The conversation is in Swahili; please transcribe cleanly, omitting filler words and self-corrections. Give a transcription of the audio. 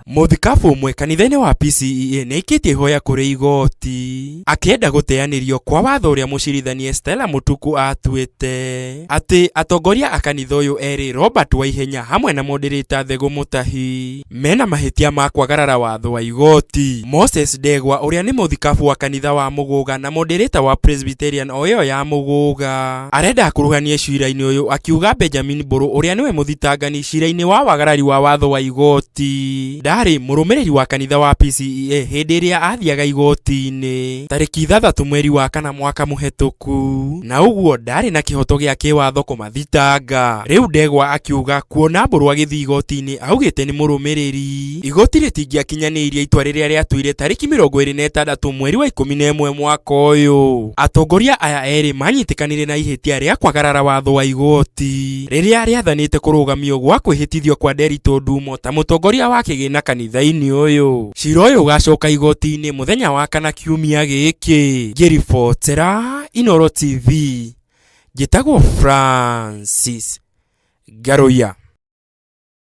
Muthikabu umwe kanitha-inĩ wa PCEA nĩ aikitie ihoya kũrĩ igoti akĩenda gũteanĩrio kwa watho ũrĩa mũcirithania Stella Mutuku atuĩte atĩ atongoria a kanitha ũyũ erĩ Robert Waihenya hamwe na moderator Thego Mutahi mena mahĩtia ma kwagarara watho wa igoti. Moses Ndegwa ũrĩa nĩ muthikabu wa kanitha wa Mũgũga na moderator wa Presbyterian o ĩyo ya Mũgũga arenda kuruhania cira-inĩ ũyũ, akiuga Benjamin Mburu ũrĩa nĩwe mũthitangani cira-inĩ wa wagarari wa watho wa igoti ndarĩ mũrũmĩrĩri wa kanitha wa PCEA hĩndĩ ĩrĩa athiaga igoti-inĩ tarĩki 6 mweri wa kana mwaka mũhetũku, na ũguo ndarĩ na kĩhoto gĩa kĩwatho kũmathitanga. Rĩu Ndegwa akiuga kuona Mburu agĩthiĩ igoti-inĩ augĩte nĩ mũrũmĩrĩri, igoti rĩtingĩakinyanĩirie itua rĩrĩa rĩatuire tarĩki 26 mweri wa 11 mwaka ũyũ. Atongoria aya erĩ manyitĩkanire na ihĩtia rĩa kwagarara watho wa igoti rĩrĩa rĩathanĩte kũrũgamio gwa kwĩhĩtithio kwa Nderitu Ndumo ta mũtongoria wa kĩgĩna kanitha-inĩ ũyũ. Cira ũyũ ũgacoka igoti-inĩ mũthenya wa kana kiumia gĩkĩ. Ngĩribotera Inooro TV, njĩtagwo Francis Garoya.